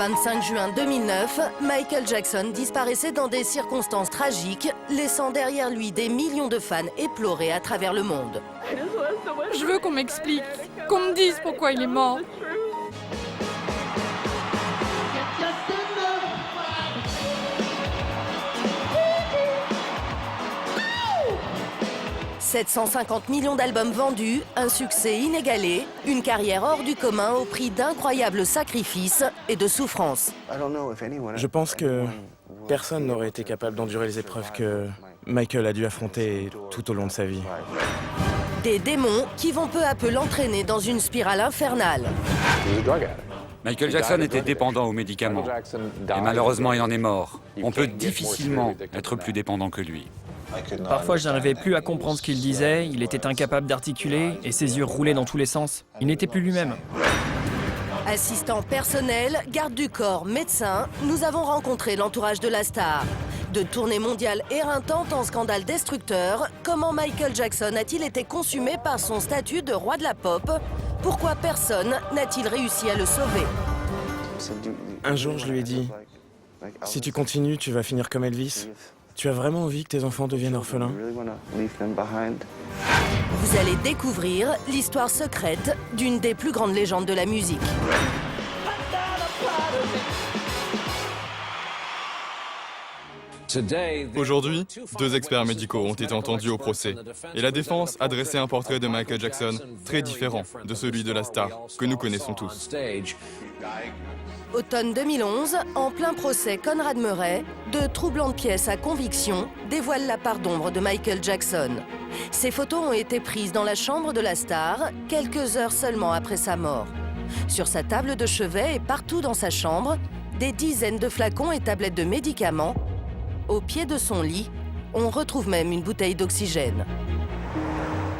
25 juin 2009, Michael Jackson disparaissait dans des circonstances tragiques, laissant derrière lui des millions de fans éplorés à travers le monde. Je veux qu'on m'explique, qu'on me dise pourquoi il est mort. « 750 millions d'albums vendus, un succès inégalé, une carrière hors du commun au prix d'incroyables sacrifices et de souffrances. » Je pense que personne n'aurait été capable d'endurer les épreuves que Michael a dû affronter tout au long de sa vie. Des démons qui vont peu à peu l'entraîner dans une spirale infernale. Michael Jackson était dépendant aux médicaments. Et malheureusement, il en est mort. On peut difficilement être plus dépendant que lui. Parfois, je n'arrivais plus à comprendre ce qu'il disait, il était incapable d'articuler et ses yeux roulaient dans tous les sens. Il n'était plus lui-même. Assistant personnel, garde du corps, médecin, nous avons rencontré l'entourage de la star. De tournées mondiales éreintantes en scandale destructeur, comment Michael Jackson a-t-il été consumé par son statut de roi de la pop? Pourquoi personne n'a-t-il réussi à le sauver? Un jour, je lui ai dit, « Si tu continues, tu vas finir comme Elvis. Tu as vraiment envie que tes enfants deviennent orphelins ?» Vous allez découvrir l'histoire secrète d'une des plus grandes légendes de la musique. Aujourd'hui, 2 experts médicaux ont été entendus au procès et la défense a dressé un portrait de Michael Jackson très différent de celui de la star que nous connaissons tous. Automne 2011, en plein procès Conrad Murray, de troublantes pièces à conviction dévoilent la part d'ombre de Michael Jackson. Ces photos ont été prises dans la chambre de la star, quelques heures seulement après sa mort. Sur sa table de chevet et partout dans sa chambre, des dizaines de flacons et tablettes de médicaments. Au pied de son lit, on retrouve même une bouteille d'oxygène.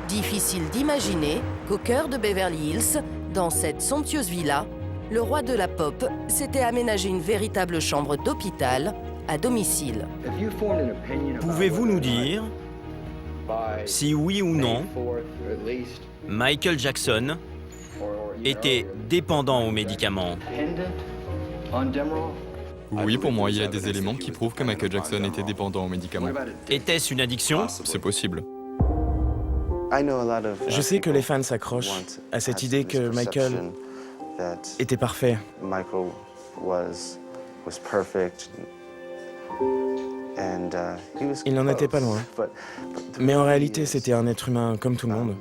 Difficile d'imaginer qu'au cœur de Beverly Hills, dans cette somptueuse villa, le roi de la pop s'était aménagé une véritable chambre d'hôpital à domicile. Pouvez-vous nous dire si oui ou non Michael Jackson était dépendant aux médicaments? Oui, pour moi, il y a des éléments qui prouvent que Michael Jackson était dépendant aux médicaments. Était-ce une addiction? C'est possible. Je sais que les fans s'accrochent à cette idée que Michael était parfait. Il n'en était pas loin. Mais en réalité, c'était un être humain comme tout le monde.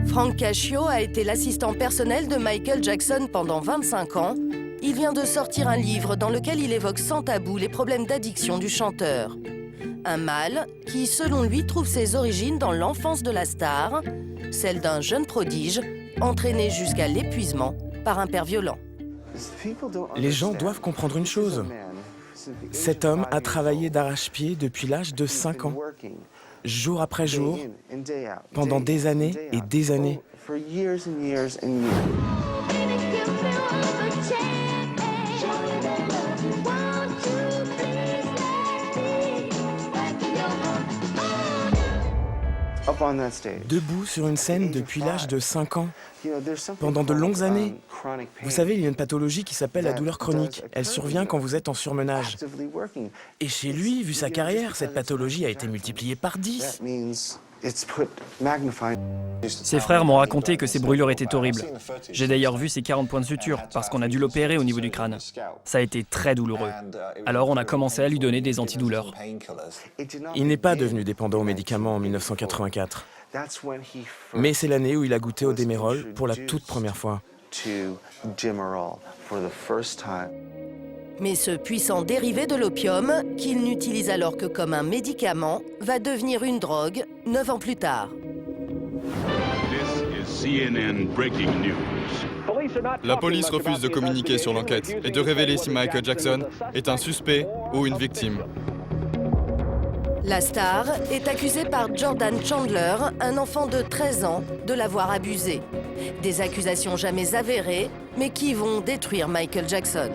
Frank Cascio a été l'assistant personnel de Michael Jackson pendant 25 ans. Il vient de sortir un livre dans lequel il évoque sans tabou les problèmes d'addiction du chanteur. Un mal qui, selon lui, trouve ses origines dans l'enfance de la star, celle d'un jeune prodige entraîné jusqu'à l'épuisement par un père violent. Les gens doivent comprendre une chose. Cet homme a travaillé d'arrache-pied depuis l'âge de 5 ans, jour après jour, pendant des années et des années. Debout sur une scène depuis l'âge de 5 ans, pendant de longues années. Vous savez, il y a une pathologie qui s'appelle la douleur chronique. Elle survient quand vous êtes en surmenage. Et chez lui, vu sa carrière, cette pathologie a été multipliée par 10. Ses frères m'ont raconté que ses brûlures étaient horribles. J'ai d'ailleurs vu ses 40 points de suture parce qu'on a dû l'opérer au niveau du crâne. Ça a été très douloureux. Alors on a commencé à lui donner des antidouleurs. Il n'est pas devenu dépendant aux médicaments en 1984. Mais c'est l'année où il a goûté au Demerol pour la toute première fois. Mais ce puissant dérivé de l'opium, qu'il n'utilise alors que comme un médicament, va devenir une drogue 9 ans plus tard. La police refuse de communiquer sur l'enquête et de révéler si Michael Jackson est un suspect ou une victime. La star est accusée par Jordan Chandler, un enfant de 13 ans, de l'avoir abusée. Des accusations jamais avérées, mais qui vont détruire Michael Jackson.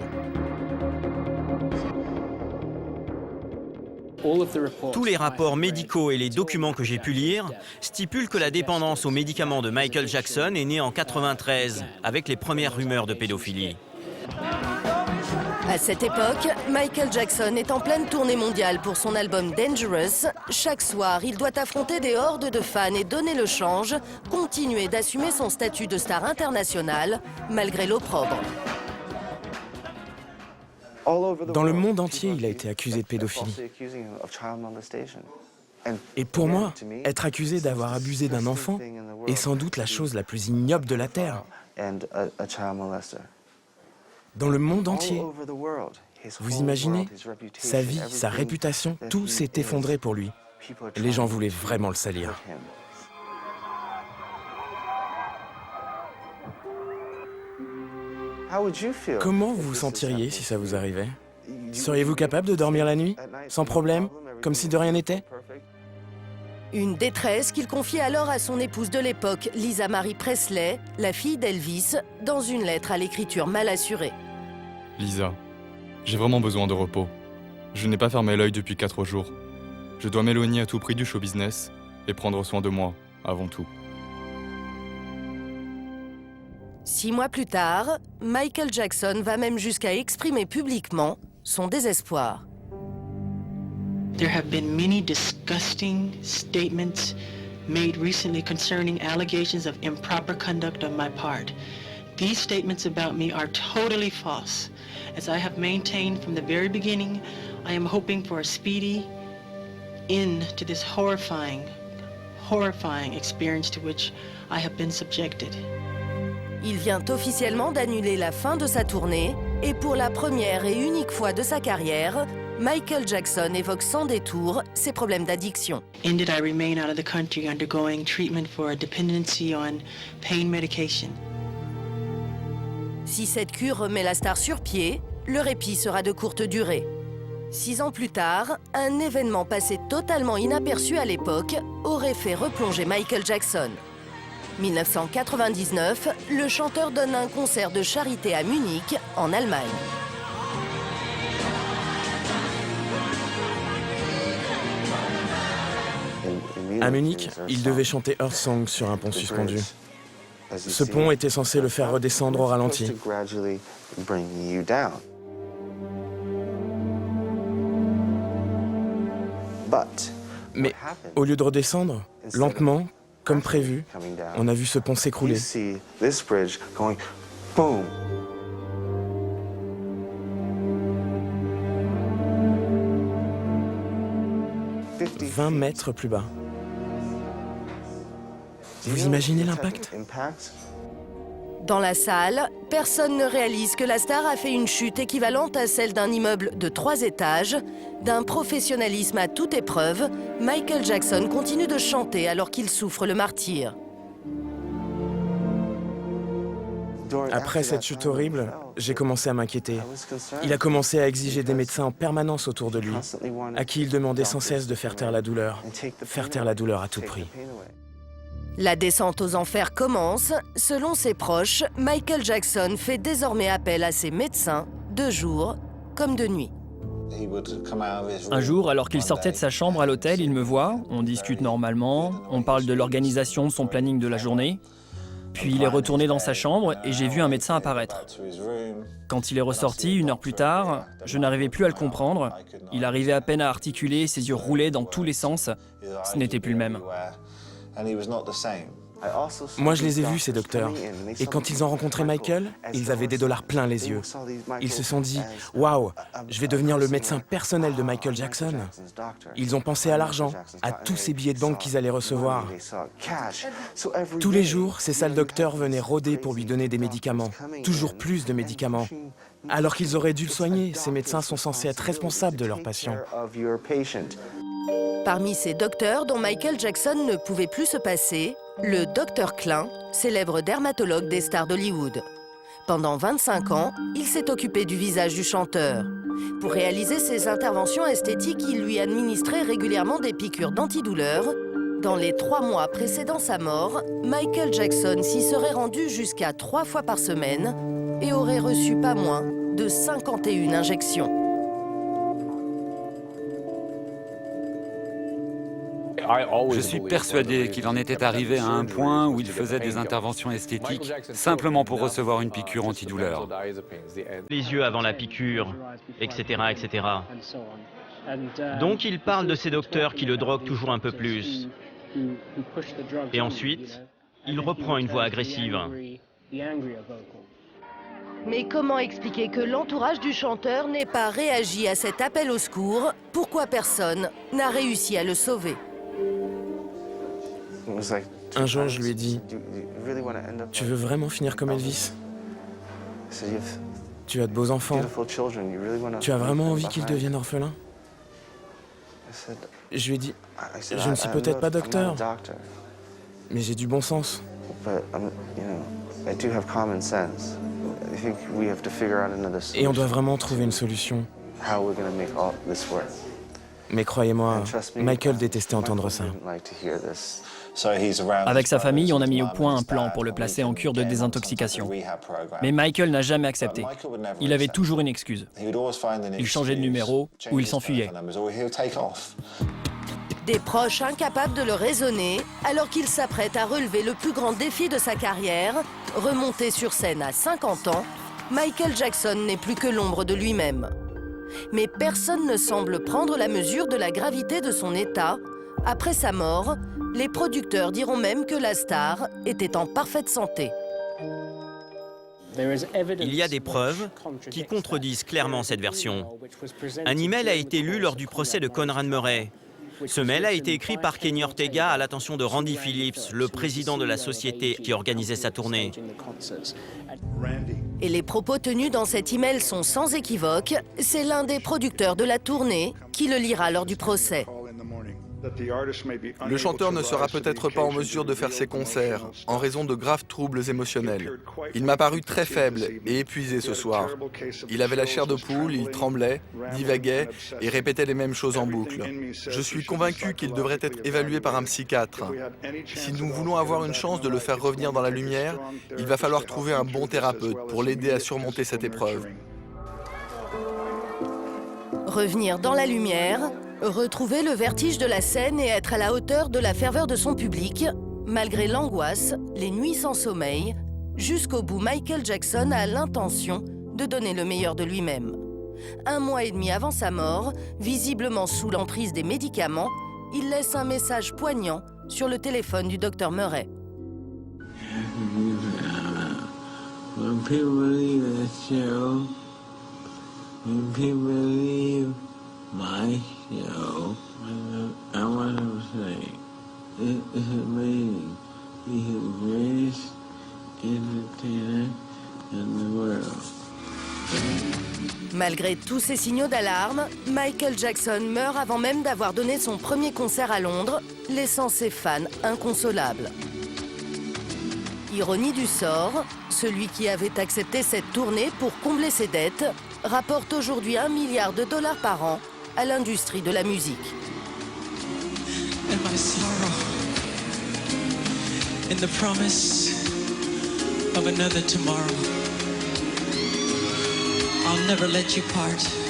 Tous les rapports médicaux et les documents que j'ai pu lire stipulent que la dépendance aux médicaments de Michael Jackson est née en 1993, avec les premières rumeurs de pédophilie. À cette époque, Michael Jackson est en pleine tournée mondiale pour son album Dangerous. Chaque soir, il doit affronter des hordes de fans et donner le change, continuer d'assumer son statut de star internationale, malgré l'opprobre. Dans le monde entier, il a été accusé de pédophilie. Et pour moi, être accusé d'avoir abusé d'un enfant est sans doute la chose la plus ignoble de la Terre. Dans le monde entier, vous imaginez, sa vie, sa réputation, tout s'est effondré pour lui. Les gens voulaient vraiment le salir. Comment vous vous sentiriez si ça vous arrivait? Seriez-vous capable de dormir la nuit, sans problème, comme si de rien n'était? Une détresse qu'il confie alors à son épouse de l'époque, Lisa Marie Presley, la fille d'Elvis, dans une lettre à l'écriture mal assurée. Lisa, j'ai vraiment besoin de repos. Je n'ai pas fermé l'œil depuis 4 jours. Je dois m'éloigner à tout prix du show business et prendre soin de moi, avant tout. 6 mois plus tard, Michael Jackson va même jusqu'à exprimer publiquement son désespoir. There have been many disgusting statements made recently concerning allegations of improper conduct on my part. These statements about me are totally false. As I have maintained from the very beginning, I am hoping for a speedy end to this horrifying experience to which I have been subjected. Il vient officiellement d'annuler la fin de sa tournée et pour la première et unique fois de sa carrière, Michael Jackson évoque sans détour ses problèmes d'addiction. Ended, I remain out of the country undergoing treatment for a dependency on pain medication. Si cette cure remet la star sur pied, le répit sera de courte durée. 6 ans plus tard, un événement passé totalement inaperçu à l'époque aurait fait replonger Michael Jackson. 1999, le chanteur donne un concert de charité à Munich, en Allemagne. À Munich, il devait chanter Earth Song sur un pont suspendu. Ce pont était censé le faire redescendre au ralenti. Mais au lieu de redescendre, lentement, comme prévu, on a vu ce pont s'écrouler. 20 mètres plus bas. Vous imaginez l'impact? Dans la salle, personne ne réalise que la star a fait une chute équivalente à celle d'un immeuble de 3 étages. D'un professionnalisme à toute épreuve, Michael Jackson continue de chanter alors qu'il souffre le martyre. Après cette chute horrible, j'ai commencé à m'inquiéter. Il a commencé à exiger des médecins en permanence autour de lui, à qui il demandait sans cesse de faire taire la douleur à tout prix. La descente aux enfers commence. Selon ses proches, Michael Jackson fait désormais appel à ses médecins, de jour comme de nuit. Un jour, alors qu'il sortait de sa chambre à l'hôtel, il me voit, on discute normalement, on parle de l'organisation de son planning de la journée. Puis il est retourné dans sa chambre et j'ai vu un médecin apparaître. Quand il est ressorti, 1 heure plus tard, je n'arrivais plus à le comprendre. Il arrivait à peine à articuler, ses yeux roulaient dans tous les sens. Ce n'était plus le même. Moi, je les ai vus, ces docteurs. Et quand ils ont rencontré Michael, ils avaient des dollars plein les yeux. Ils se sont dit « Waouh, je vais devenir le médecin personnel de Michael Jackson ». Ils ont pensé à l'argent, à tous ces billets de banque qu'ils allaient recevoir. Tous les jours, ces sales docteurs venaient rôder pour lui donner des médicaments, toujours plus de médicaments. Alors qu'ils auraient dû le soigner, ces médecins sont censés être responsables de leurs patients. Parmi ces docteurs dont Michael Jackson ne pouvait plus se passer, le Dr Klein, célèbre dermatologue des stars d'Hollywood. Pendant 25 ans, il s'est occupé du visage du chanteur. Pour réaliser ses interventions esthétiques, il lui administrait régulièrement des piqûres d'antidouleurs. Dans les 3 mois précédant sa mort, Michael Jackson s'y serait rendu jusqu'à 3 fois par semaine et aurait reçu pas moins de 51 injections. Je suis persuadé qu'il en était arrivé à un point où il faisait des interventions esthétiques simplement pour recevoir une piqûre antidouleur. Les yeux avant la piqûre, etc., etc. Donc il parle de ces docteurs qui le droguent toujours un peu plus. Et ensuite, il reprend une voix agressive. Mais comment expliquer que l'entourage du chanteur n'ait pas réagi à cet appel au secours? Pourquoi personne n'a réussi à le sauver? Un jour, je lui ai dit, tu veux vraiment finir comme Elvis? Tu as de beaux enfants. Tu as vraiment envie qu'ils deviennent orphelins? Je lui ai dit, je ne suis peut-être pas docteur, mais j'ai du bon sens. Et on doit vraiment trouver une solution. Mais croyez-moi, Michael détestait entendre ça. Avec sa famille, on a mis au point un plan pour le placer en cure de désintoxication. Mais Michael n'a jamais accepté. Il avait toujours une excuse. Il changeait de numéro ou il s'enfuyait. Des proches incapables de le raisonner alors qu'il s'apprête à relever le plus grand défi de sa carrière, remonter sur scène à 50 ans, Michael Jackson n'est plus que l'ombre de lui-même. Mais personne ne semble prendre la mesure de la gravité de son état. Après sa mort, les producteurs diront même que la star était en parfaite santé. Il y a des preuves qui contredisent clairement cette version. Un email a été lu lors du procès de Conrad Murray. Ce mail a été écrit par Kenny Ortega à l'attention de Randy Phillips, le président de la société qui organisait sa tournée. Et les propos tenus dans cet email sont sans équivoque. C'est l'un des producteurs de la tournée qui le lira lors du procès. Le chanteur ne sera peut-être pas en mesure de faire ses concerts en raison de graves troubles émotionnels. Il m'a paru très faible et épuisé ce soir. Il avait la chair de poule, il tremblait, divaguait et répétait les mêmes choses en boucle. Je suis convaincu qu'il devrait être évalué par un psychiatre. Si nous voulons avoir une chance de le faire revenir dans la lumière, il va falloir trouver un bon thérapeute pour l'aider à surmonter cette épreuve. Revenir dans la lumière, retrouver le vertige de la scène et être à la hauteur de la ferveur de son public, malgré l'angoisse, les nuits sans sommeil, jusqu'au bout, Michael Jackson a l'intention de donner le meilleur de lui-même. 1 mois et demi avant sa mort, visiblement sous l'emprise des médicaments, il laisse un message poignant sur le téléphone du docteur Murray. My show, I want to say, it is amazing. He's the greatest entertainer in the world. Malgré tous ces signaux d'alarme, Michael Jackson meurt avant même d'avoir donné son premier concert à Londres, laissant ses fans inconsolables. Ironie du sort, celui qui avait accepté cette tournée pour combler ses dettes rapporte aujourd'hui $1 milliard par an à l'industrie de la musique. And my sorrow in the promise of another tomorrow. I'll never let you part.